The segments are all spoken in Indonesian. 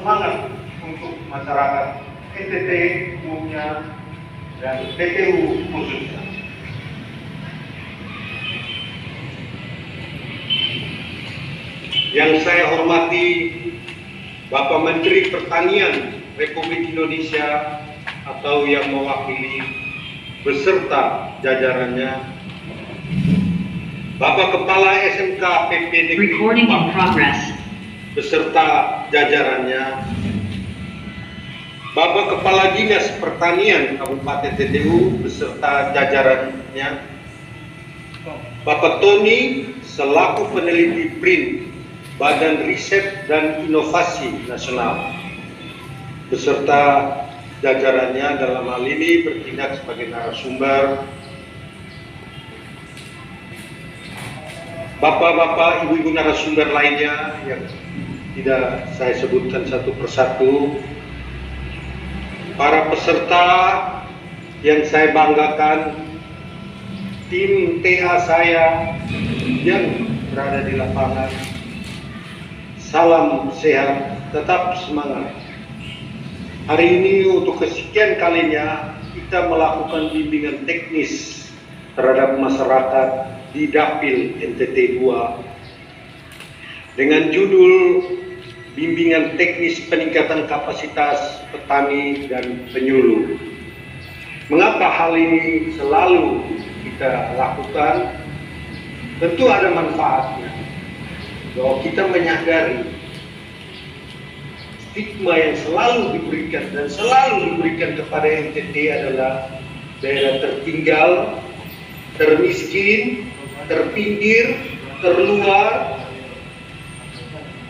semangat untuk masyarakat NTT umumnya dan PTU khususnya. Yang saya hormati Bapak Menteri Pertanian Republik Indonesia atau yang mewakili beserta jajarannya, Bapak Kepala SMK PP Negeri 4 beserta jajarannya, Bapak Kepala Dinas Pertanian Kabupaten TTU beserta jajarannya, Bapak Tony selaku peneliti BRIN Badan Riset dan Inovasi Nasional beserta jajarannya, dalam hal ini bertindak sebagai narasumber, bapak-bapak, ibu-ibu narasumber lainnya yang tidak saya sebutkan satu persatu, para peserta yang saya banggakan, tim TA saya yang berada di lapangan, salam sehat, tetap semangat. Hari ini untuk kesekian kalinya kita melakukan bimbingan teknis terhadap masyarakat di Dapil NTT 2 dengan judul Bimbingan Teknis Peningkatan Kapasitas Petani dan Penyuluh. Mengapa hal ini selalu kita lakukan? Tentu ada manfaatnya, bahwa kita menyadari stigma yang selalu diberikan dan selalu diberikan kepada NTT adalah daerah tertinggal, termiskin, terpinggir, terluar,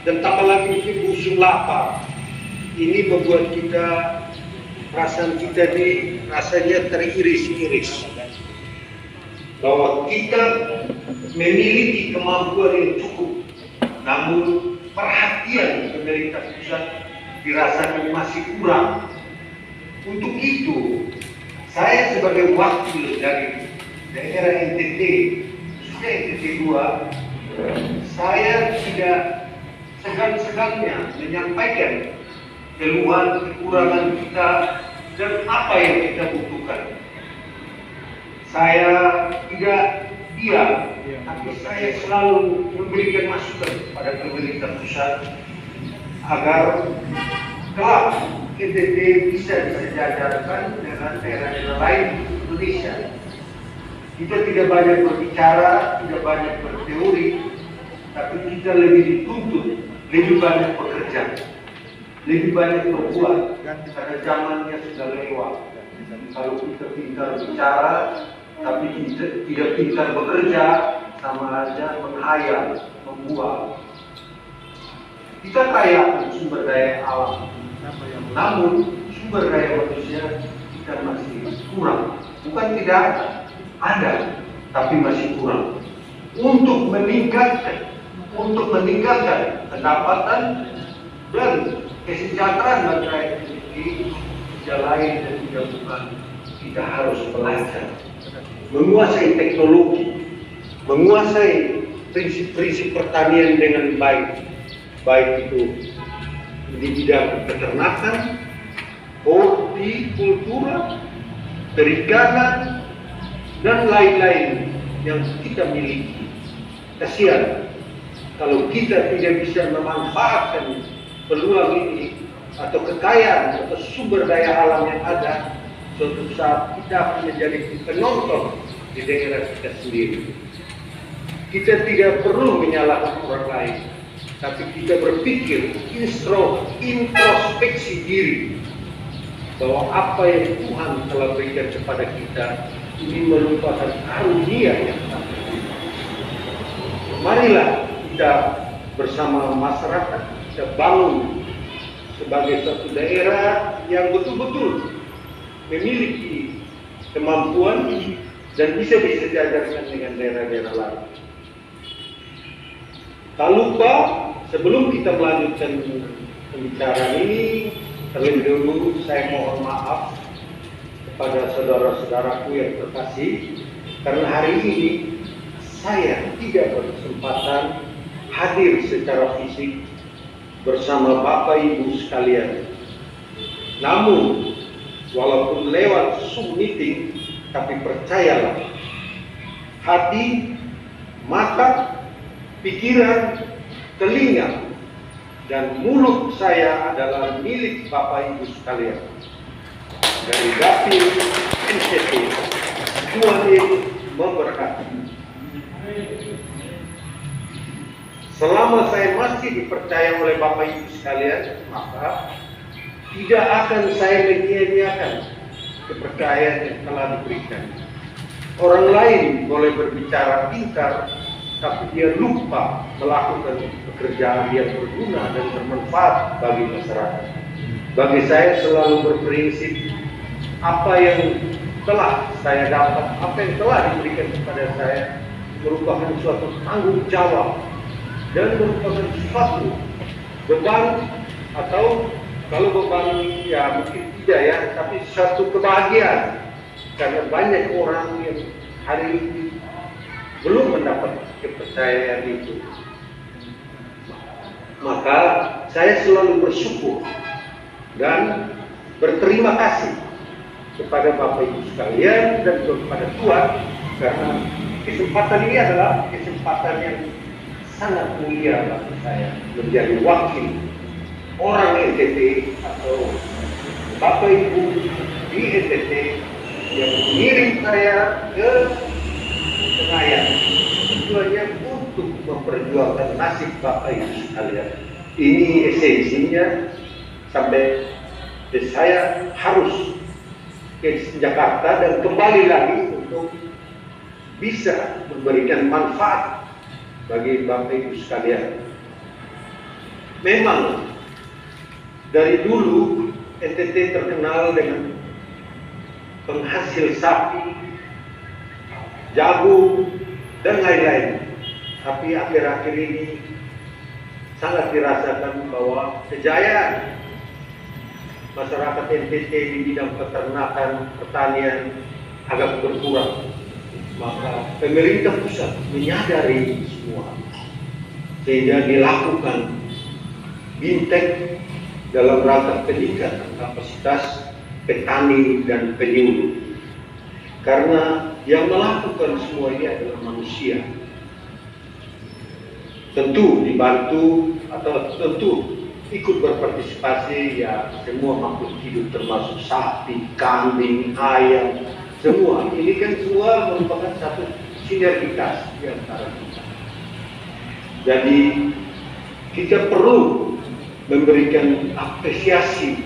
dan tambah lagi mungkin busung lapar. Ini membuat kita, perasaan kita ini rasanya teriris-iris bahwa kita memiliki kemampuan yang cukup, namun perhatian pemerintah pusat dirasakan masih kurang. Untuk itu, saya sebagai wakil dari daerah NTT, khususnya NTT 2, saya tidak segan-segannya menyampaikan keluhan, kekurangan kita dan apa yang kita butuhkan. Saya tidak diam, tapi saya selalu memberikan masukan pada pemerintah pusat agar kelak NTT bisa disejajarkan dengan daerah-daerah lain di Indonesia. Kita tidak banyak berbicara, tidak banyak berteori, tapi kita lebih dituntut, lebih banyak bekerja, lebih banyak berbuat, karena zamannya sudah lewat. Kalau kita pintar bicara, tapi tidak pintar bekerja, sama aja menghayal, membuat. Kita kaya sumber daya alam, namun sumber daya manusia kita masih kurang. Bukan tidak ada, tapi masih kurang. Untuk meningkatkan pendapatan dan kesejahteraan bagi rakyat ini, tidak lain dan tidak bukan, kita harus belajar, menguasai teknologi, menguasai prinsip-prinsip pertanian dengan baik itu di bidang peternakan, hortikultura, perikanan, dan lain-lain yang kita miliki. Kasihan kalau kita tidak bisa memanfaatkan peluang ini atau kekayaan atau sumber daya alam yang ada, suatu saat kita akan menjadi penonton di daerah kita sendiri. Kita tidak perlu menyalahkan orang lain, tapi kita berpikir, introspeksi diri bahwa apa yang Tuhan telah berikan kepada kita ini merupakan karunia yang sangat. Marilah kita bersama masyarakat, kita bangun sebagai satu daerah yang betul-betul memiliki kemampuan dan bisa disejajarkan dengan daerah-daerah lain. Tak lupa, sebelum kita melanjutkan pembicaraan ini, terlebih dahulu saya mohon maaf kepada saudara-saudaraku yang terkasih, karena hari ini saya tidak berkesempatan hadir secara fisik bersama Bapak Ibu sekalian. Namun, walaupun lewat Zoom meeting, tapi percayalah, hati, mata, pikiran, telinga, dan mulut saya adalah milik Bapak Ibu sekalian. Dari Dapil NTT, Tuhan Yesus memberkati. Selama saya masih dipercaya oleh Bapak Ibu sekalian, maka tidak akan saya menyia-nyiakan kepercayaan yang telah diberikan. Orang lain boleh berbicara pintar, tapi dia lupa melakukan pekerjaan yang berguna dan bermanfaat bagi masyarakat. Bagi saya selalu berprinsip, apa yang telah saya dapat, apa yang telah diberikan kepada saya merupakan suatu tanggung jawab dan merupakan suatu beban, atau kalau beban ya mungkin tidak ya, tapi suatu kebahagiaan karena banyak orang yang hari ini belum mendapat kepercayaan itu. Maka saya selalu bersyukur dan berterima kasih kepada Bapak Ibu sekalian dan kepada Tuhan, karena kesempatan ini adalah kesempatan yang sangat mulia bagi saya menjadi wakil orang NTT atau Bapak Ibu di NTT yang mengirim saya ke Senayan tujuannya untuk memperjuangkan nasib Bapak Ibu sekalian. Ini esensinya, sampai saya harus ke Jakarta dan kembali lagi untuk bisa memberikan manfaat bagi Bapak Ibu sekalian. Memang dari dulu NTT terkenal dengan penghasil sapi, jagung, dan lain-lain. Tapi akhir-akhir ini sangat dirasakan bahwa kejayaan masyarakat NTT di bidang peternakan, pertanian agak berkurang. Maka pemerintah pusat menyadari semua, sehingga dilakukan bintek dalam rangka peningkatan kapasitas petani dan penyuluh. Karena yang melakukan semua ini adalah manusia. Tentu dibantu atau tentu ikut berpartisipasi ya semua makhluk hidup, termasuk sapi, kambing, ayam, semua. Ini kan semua merupakan satu sinergitas di antara kita. Jadi kita perlu memberikan apresiasi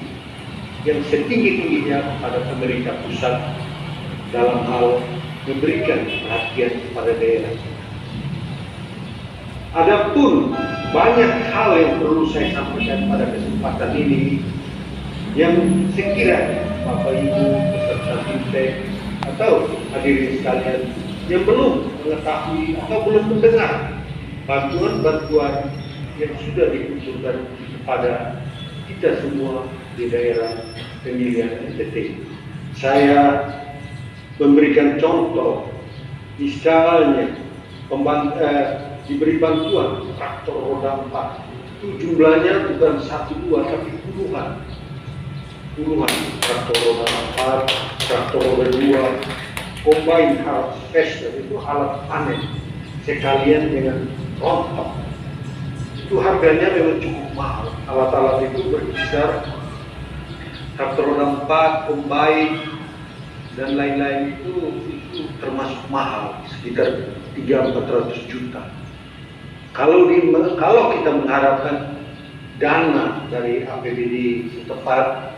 yang setinggi-tingginya kepada pemerintah pusat dalam hal memberikan perhatian kepada daerah. Adapun banyak hal yang perlu saya sampaikan pada kesempatan ini yang sekiranya Bapak Ibu peserta bintek atau hadirin sekalian yang belum mengetahui atau belum mendengar bantuan-bantuan yang sudah dikucurkan kepada kita semua di daerah pemilihan NTT. Saya memberikan contoh, misalnya diberi bantuan traktor roda 4. Itu jumlahnya bukan 1-2 tapi puluhan traktor roda 4, traktor roda 2, combine harvester, itu alat panen sekalian dengan rontok. Itu harganya memang cukup mahal. Alat-alat itu berkisar traktor roda 4, combine dan lain-lain itu termasuk mahal, sekitar 300-400 juta. Kalau kita mengharapkan dana dari APBD setempat,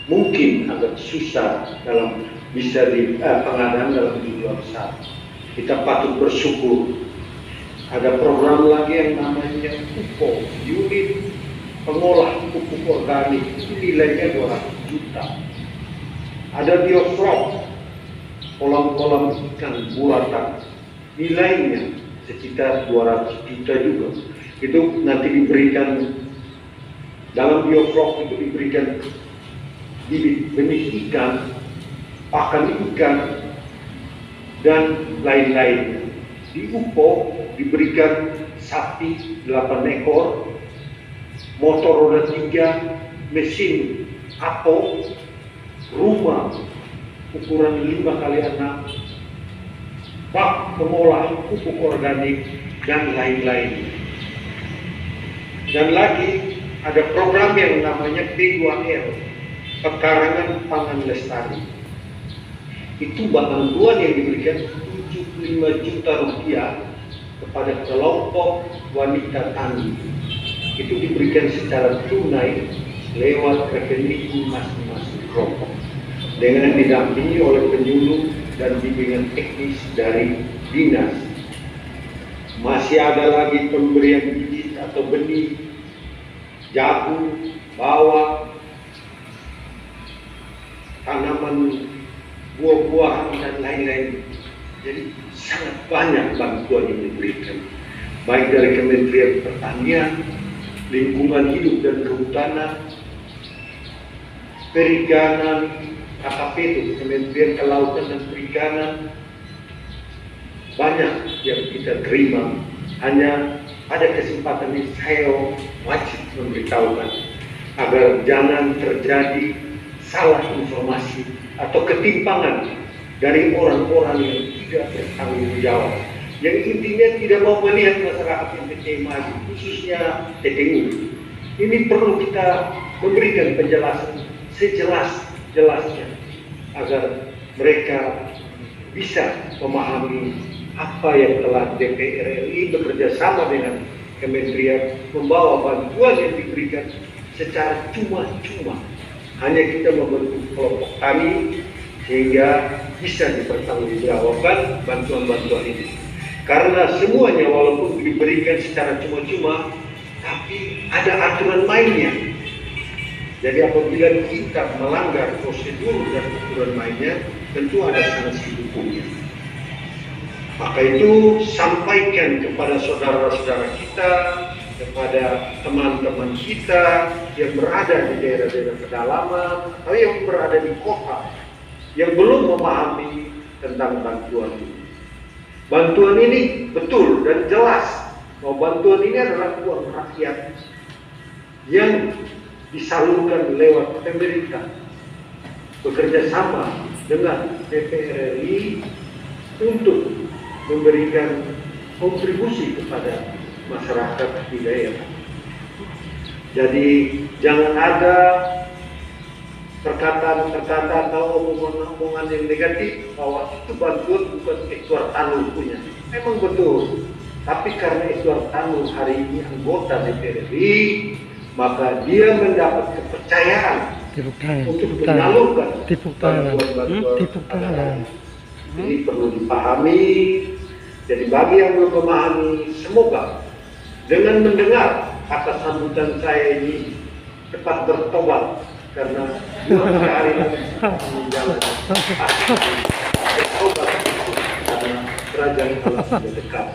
mungkin agak susah dalam bisa pengadaan dalam jumlah besar. Kita patut bersyukur. Ada program lagi yang namanya UPO, unit pengolah pupuk organik, itu nilainya 200 juta. Ada bioflok, kolam-kolam ikan buatan, nilainya sekitar 200 juta juga. Itu nanti diberikan, dalam bioflok itu diberikan bibit benih ikan, pakan ikan, dan lain-lainnya. Di UPO diberikan sapi 8 ekor, motor roda 3, mesin apo, rumah ukuran 5x6, bak pengolah pupuk organik, dan lain-lain. Dan lagi ada program yang namanya P2L, Pekarangan Pangan Lestari. Itu bantuan yang diberikan 75 juta rupiah kepada kelompok wanita tani. Itu diberikan secara tunai lewat rekening masing-masing kelompok dengan didampingi oleh penyuluh dan bimbingan teknis dari dinas. Masih ada lagi pemberian bibit atau benih jagung, bawang, tanaman buah-buahan dan lain-lain. Jadi sangat banyak bantuan yang diberikan, baik dari Kementerian Pertanian, Lingkungan Hidup dan Kehutanan, Perikanan, KKP itu Kementerian Kelautan dan Perikanan. Banyak yang kita terima. Hanya ada kesempatan ini saya wajib memberitahukan agar jangan terjadi salah informasi atau ketimpangan dari orang-orang yang tidak bertanggung jawab, yang intinya tidak mau melihat masyarakat yang kecil maju, khususnya TTU. Ini perlu kita memberikan penjelasan sejelas-jelasnya agar mereka bisa memahami apa yang telah DPR RI bekerja sama dengan Kementerian membawa bantuan yang diberikan secara cuma-cuma. Hanya kita membentuk kelompok tani sehingga bisa dipertanggungjawabkan bantuan-bantuan ini. Karena semuanya walaupun diberikan secara cuma-cuma, tapi ada aturan mainnya. Jadi apabila kita melanggar prosedur dan aturan mainnya, tentu ada sanksi hukumnya. Maka itu sampaikan kepada saudara-saudara kita, kepada teman-teman kita yang berada di daerah-daerah pedalaman atau yang berada di kota yang belum memahami tentang bantuan ini. Bantuan ini betul dan jelas bahwa bantuan ini adalah uang rakyat yang disalurkan lewat pemerintah bekerja sama dengan DPR RI untuk memberikan kontribusi kepada masyarakat di daerah. Jadi jangan ada perkataan-perkataan atau omongan-omongan yang negatif bahwa itu bantuan bukan Edward Tanul punya. Memang betul, tapi karena Edward Tanul hari ini anggota DPR RI, maka dia mendapat kepercayaan untuk menyalurkan bantuan-bantuan. Ini perlu dipahami. Jadi bagi yang belum memahami, semoga dengan mendengar kata sambutan saya ini cepat bertobat, karena 2 hari menjalankan bertobat karena kerajaan Allah sudah dekat.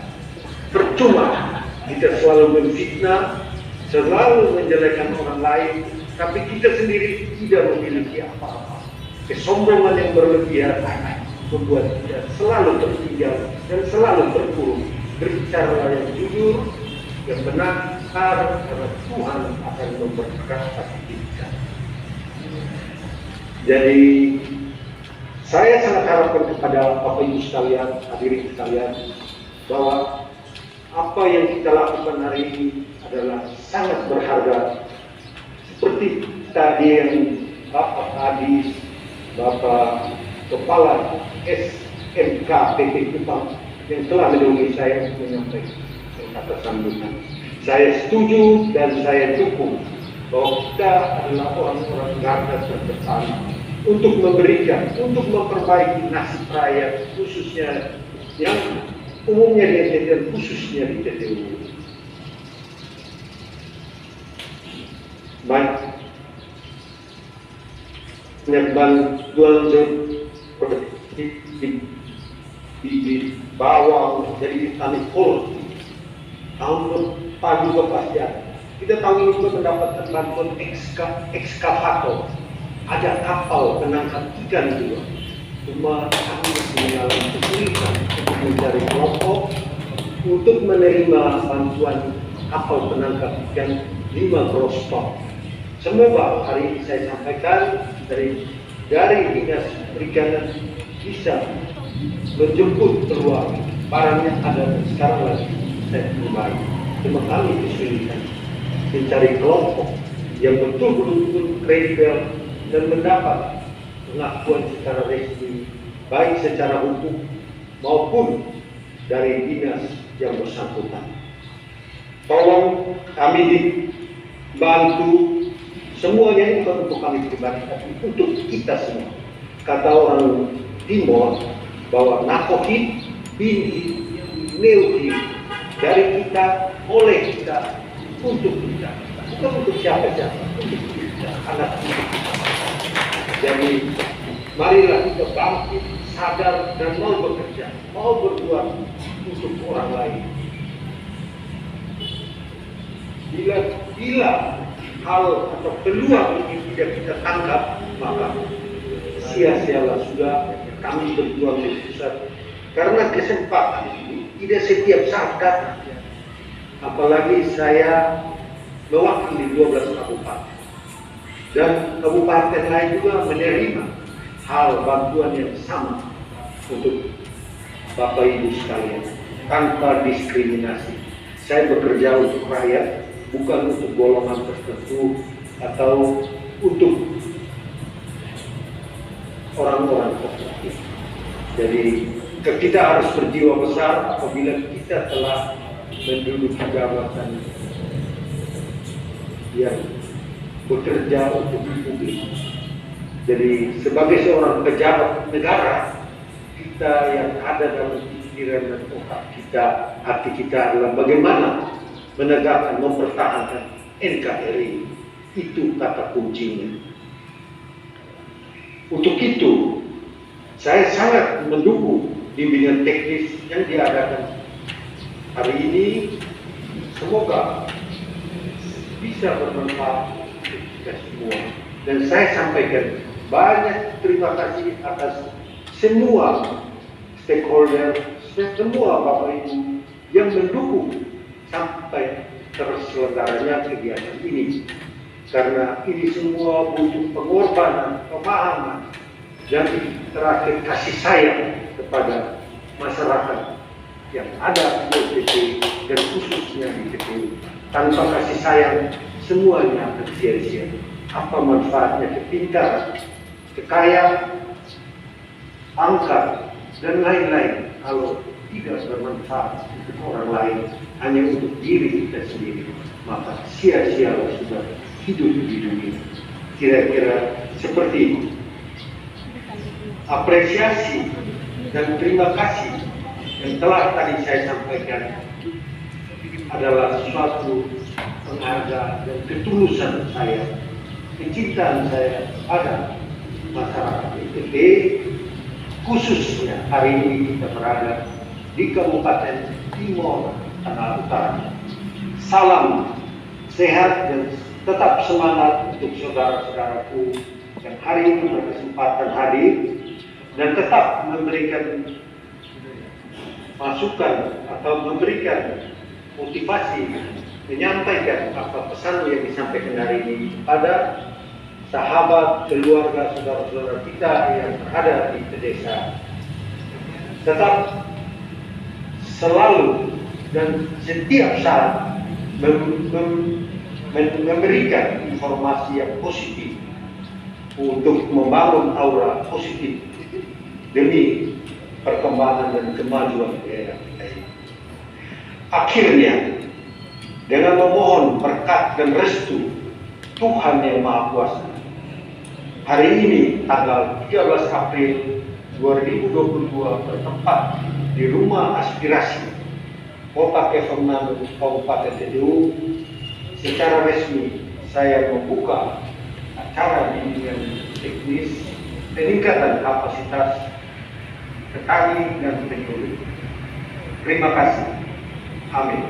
Percuma kita selalu menfitnah, selalu menjelekan orang lain, tapi kita sendiri tidak memiliki apa-apa. Kesombongan yang berlebihan membuat kita selalu tertinggal dan selalu terpuruk. Berbicara yang jujur, yang benar, karena Tuhan akan memberkati kita. Jadi saya sangat harapkan kepada Bapak Ibu sekalian, hadirin sekalian, bahwa apa yang kita lakukan hari ini adalah sangat berharga. Seperti tadi yang Bapak Kadis, Bapak Kepala SMK PT Kupang yang telah mendahului saya menyampaikan kata sambutan. Saya setuju dan saya dukung bahwa kita adalah orang-orang garda terdepan untuk memberikan, untuk memperbaiki nasib rakyat, khususnya yang umumnya di NTT dan khususnya di TTU. Banyak bantuan seperti bibit bawang, jadi tani kol. Tahun depan juga pasti ada. Kita tahun ini juga mendapatkan bantuan ekskavator. Ada kapal penangkap ikan juga. Cuma kami masih mengalami kesulitan untuk mencari kelompok untuk menerima bantuan kapal penangkap ikan 5 groston. Semoga hari ini saya sampaikan dari Dinas Perikanan bisa menjemput keluar barangnya ada sekarang lagi saya kembali. Cuma kami kesulitan mencari kelompok yang betul-betul kredibel dan mendapat pengakuan secara resmi baik secara hukum maupun dari dinas yang bersangkutan. Tolong kami dibantu. Semuanya ini bukan untuk kami pribadi, tapi untuk kita semua. Kata orang Timor bahwa nakohit, bini, neuhit dari kita, oleh kita, untuk kita. Bukan untuk siapa-siapa, untuk kita, anak kita. Jadi, marilah kita bangkit, sadar, dan mau bekerja, mau berbuat untuk orang lain. Bila hal atau peluang ini tidak kita tangkap, maka sia-sialah sudah kami berjuang di pusat. Karena kesempatan ini tidak setiap saat datang. Apalagi saya mewakili 12 kabupaten. Dan kabupaten lain juga menerima hal bantuan yang sama untuk Bapak Ibu sekalian. Tanpa diskriminasi. Saya bekerja untuk rakyat, bukan untuk golongan tertentu atau untuk orang-orang tertentu. Jadi kita harus berjiwa besar apabila kita telah menduduki jabatan yang bekerja untuk publik. Jadi sebagai seorang pejabat negara, kita yang ada dalam pikiran dan otak kita, hati kita adalah bagaimana menegakkan, mempertahankan NKRI. Itu kata kuncinya. Untuk itu, saya sangat mendukung bimbingan teknis yang diadakan hari ini. Semoga bisa bermanfaat untuk kita semua. Dan saya sampaikan banyak terima kasih atas semua stakeholder, semua Bapak Ibu yang mendukung sampai terselenggaranya kegiatan ini. Karena ini semua butuh pengorbanan, pemahaman, dan terakhir kasih sayang kepada masyarakat yang ada di OTT dan khususnya di TPU. Tanpa kasih sayang, semuanya akan sia-sia. Apa manfaatnya kepintaran, kekayaan, angka, dan lain-lain kalau tidak bermanfaat untuk orang lain, hanya untuk diri kita sendiri, maka sia-sialah sudah hidup di dunia. Kira-kira seperti itu. Apresiasi dan terima kasih yang telah tadi saya sampaikan adalah suatu penghargaan dan ketulusan saya, kecintaan saya pada masyarakat NTT, khususnya hari ini kita berada di Kabupaten Timor Tengah Utara. Salam sehat dan tetap semangat untuk saudara-saudaraku yang hari ini berkesempatan hadir dan tetap memberikan masukan atau memberikan motivasi, menyampaikan apa pesan yang disampaikan hari ini kepada sahabat, keluarga, saudara-saudara kita yang berada di pedesaan. Tetap selalu dan setiap saat memberikan informasi yang positif untuk membangun aura positif demi perkembangan dan kemajuan daerah kita ini. Akhirnya, dengan memohon berkat dan restu Tuhan Yang Maha Kuasa, hari ini tanggal 13 April 2022 bertempat di Rumah Aspirasi Kota Kevernan Kabupaten TPU, secara resmi saya membuka acara bimbingan teknis peningkatan kapasitas petani dan penyuluh. Terima kasih. Amin.